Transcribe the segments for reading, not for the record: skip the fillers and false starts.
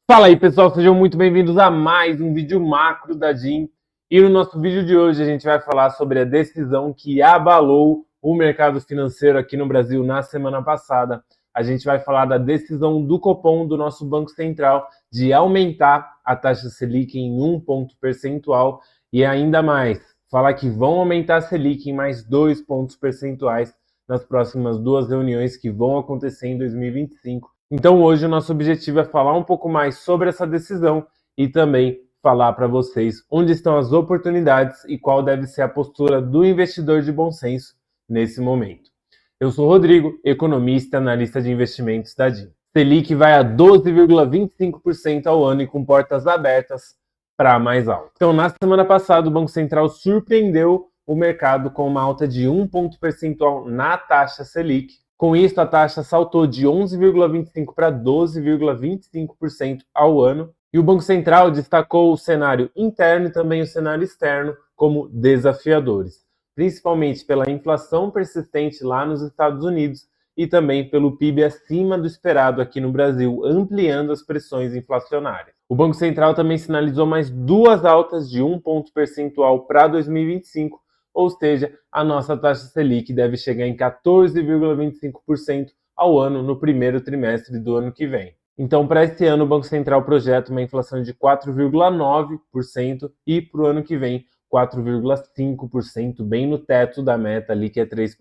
Fala aí, pessoal, sejam muito bem-vindos a mais um vídeo macro da DIN. E no nosso vídeo de hoje a gente vai falar sobre a decisão que abalou o mercado financeiro aqui no Brasil na semana passada. A gente vai falar da decisão do Copom, do nosso Banco Central, de aumentar a taxa Selic em 1 ponto percentual e ainda mais, falar que vão aumentar a Selic em mais 2 pontos percentuais nas próximas duas reuniões que vão acontecer em 2025. Então hoje o nosso objetivo é falar um pouco mais sobre essa decisão e também falar para vocês onde estão as oportunidades e qual deve ser a postura do investidor de bom senso nesse momento. Eu sou Rodrigo, economista e analista de investimentos da DIN. Selic vai a 12,25% ao ano e com portas abertas para mais alto. Então, na semana passada, o Banco Central surpreendeu o mercado com uma alta de 1 ponto percentual na taxa Selic. Com isso, a taxa saltou de 11,25% para 12,25% ao ano. E o Banco Central destacou o cenário interno e também o cenário externo como desafiadores, principalmente pela inflação persistente lá nos Estados Unidos e também pelo PIB acima do esperado aqui no Brasil, ampliando as pressões inflacionárias. O Banco Central também sinalizou mais duas altas de 1 ponto percentual para 2025, ou seja, a nossa taxa Selic deve chegar em 14,25% ao ano no primeiro trimestre do ano que vem. Então, para esse ano, o Banco Central projeta uma inflação de 4,9% e para o ano que vem, 4,5%, bem no teto da meta ali, que é 3%.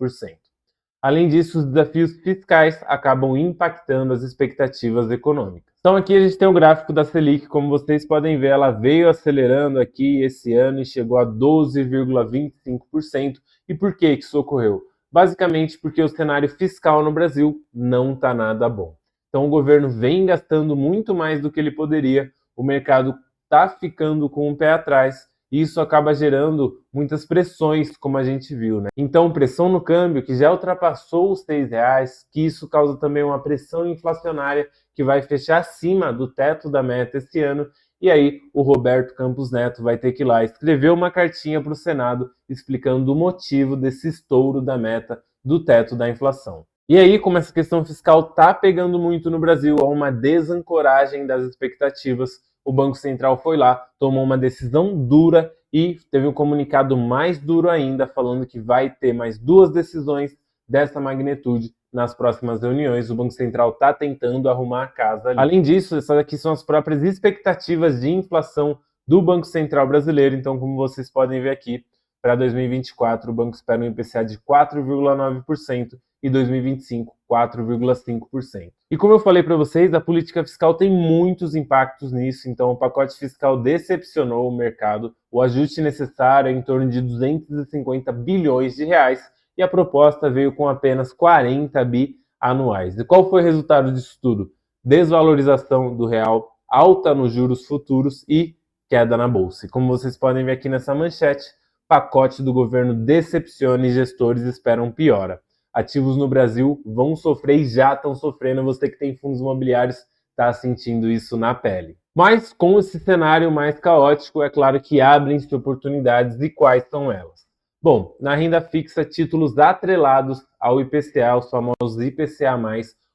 Além disso, os desafios fiscais acabam impactando as expectativas econômicas. Então aqui a gente tem o gráfico da Selic, como vocês podem ver, ela veio acelerando aqui esse ano e chegou a 12,25%. E por que isso ocorreu? Basicamente porque o cenário fiscal no Brasil não está nada bom. Então o governo vem gastando muito mais do que ele poderia, o mercado está ficando com o pé atrás, e isso acaba gerando muitas pressões, como a gente viu, né? Então, pressão no câmbio, que já ultrapassou os R$6, que isso causa também uma pressão inflacionária que vai fechar acima do teto da meta esse ano. E aí, o Roberto Campos Neto vai ter que ir lá escrever uma cartinha para o Senado explicando o motivo desse estouro da meta do teto da inflação. E aí, como essa questão fiscal está pegando muito no Brasil, há uma desancoragem das expectativas, o Banco Central foi lá, tomou uma decisão dura e teve um comunicado mais duro ainda, falando que vai ter mais duas decisões dessa magnitude nas próximas reuniões. O Banco Central está tentando arrumar a casa ali. Além disso, essas aqui são as próprias expectativas de inflação do Banco Central brasileiro. Então, como vocês podem ver aqui, para 2024, o banco espera um IPCA de 4,9% e 2025, 4,5%. E como eu falei para vocês, a política fiscal tem muitos impactos nisso, então o pacote fiscal decepcionou o mercado. O ajuste necessário é em torno de 250 bilhões de reais e a proposta veio com apenas 40 bi anuais. E qual foi o resultado disso tudo? Desvalorização do real, alta nos juros futuros e queda na bolsa. E como vocês podem ver aqui nessa manchete, pacote do governo decepciona e gestores esperam piora. Ativos no Brasil vão sofrer e já estão sofrendo. Você que tem fundos imobiliários está sentindo isso na pele. Mas com esse cenário mais caótico, é claro que abrem-se oportunidades. E quais são elas? Bom, na renda fixa, títulos atrelados ao IPCA, os famosos IPCA+,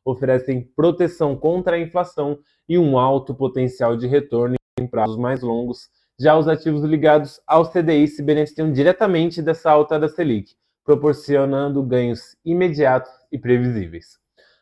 oferecem proteção contra a inflação e um alto potencial de retorno em prazos mais longos. Já os ativos ligados ao CDI se beneficiam diretamente dessa alta da Selic, proporcionando ganhos imediatos e previsíveis.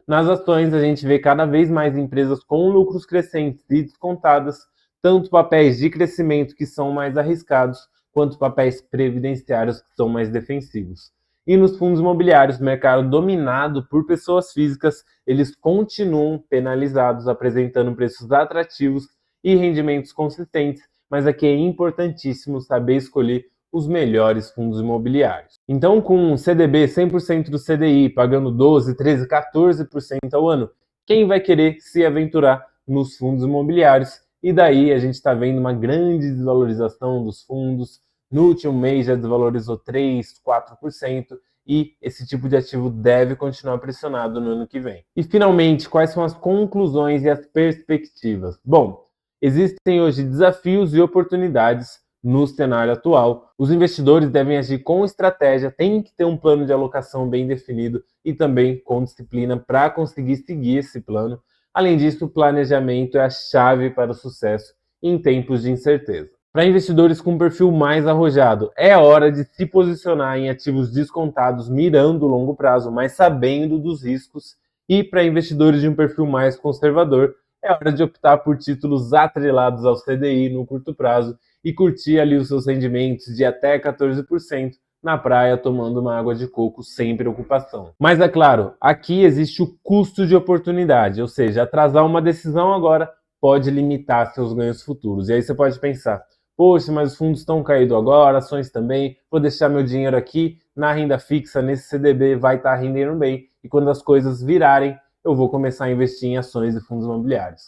Nas ações, a gente vê cada vez mais empresas com lucros crescentes e descontadas, tanto papéis de crescimento que são mais arriscados, quanto papéis previdenciários que são mais defensivos. E nos fundos imobiliários, mercado dominado por pessoas físicas, eles continuam penalizados, apresentando preços atrativos e rendimentos consistentes, mas aqui é importantíssimo saber escolher os melhores fundos imobiliários. Então, com um CDB 100% do CDI, pagando 12, 13, 14% ao ano, quem vai querer se aventurar nos fundos imobiliários? E daí a gente está vendo uma grande desvalorização dos fundos. No último mês já desvalorizou 3, 4%, e esse tipo de ativo deve continuar pressionado no ano que vem. E finalmente, quais são as conclusões e as perspectivas? Bom, existem hoje desafios e oportunidades no cenário atual. Os investidores devem agir com estratégia, tem que ter um plano de alocação bem definido e também com disciplina para conseguir seguir esse plano. Além disso, o planejamento é a chave para o sucesso em tempos de incerteza. Para investidores com um perfil mais arrojado, é hora de se posicionar em ativos descontados, mirando o longo prazo, mas sabendo dos riscos. E para investidores de um perfil mais conservador, é hora de optar por títulos atrelados ao CDI no curto prazo e curtir ali os seus rendimentos de até 14% na praia tomando uma água de coco sem preocupação. Mas é claro, aqui existe o custo de oportunidade, ou seja, atrasar uma decisão agora pode limitar seus ganhos futuros. E aí você pode pensar, poxa, mas os fundos estão caindo agora, ações também, vou deixar meu dinheiro aqui na renda fixa, nesse CDB vai estar rendendo bem, e quando as coisas virarem, eu vou começar a investir em ações e fundos imobiliários.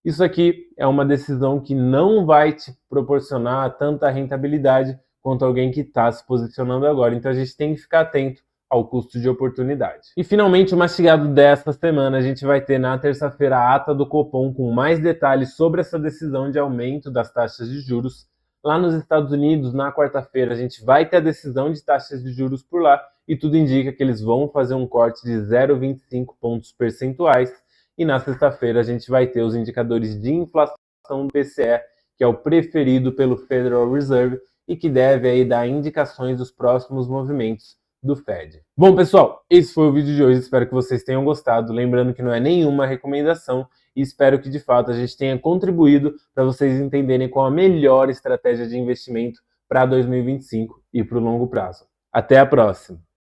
Isso aqui é uma decisão que não vai te proporcionar tanta rentabilidade quanto alguém que está se posicionando agora. Então a gente tem que ficar atento ao custo de oportunidade. E finalmente, o mastigado desta semana, a gente vai ter na terça-feira a ata do Copom com mais detalhes sobre essa decisão de aumento das taxas de juros. Lá nos Estados Unidos, na quarta-feira, a gente vai ter a decisão de taxas de juros por lá e tudo indica que eles vão fazer um corte de 0,25 pontos percentuais. E na sexta-feira a gente vai ter os indicadores de inflação do PCE, que é o preferido pelo Federal Reserve e que deve aí dar indicações dos próximos movimentos do Fed. Bom, pessoal, esse foi o vídeo de hoje. Espero que vocês tenham gostado. Lembrando que não é nenhuma recomendação e espero que de fato a gente tenha contribuído para vocês entenderem qual a melhor estratégia de investimento para 2025 e para o longo prazo. Até a próxima!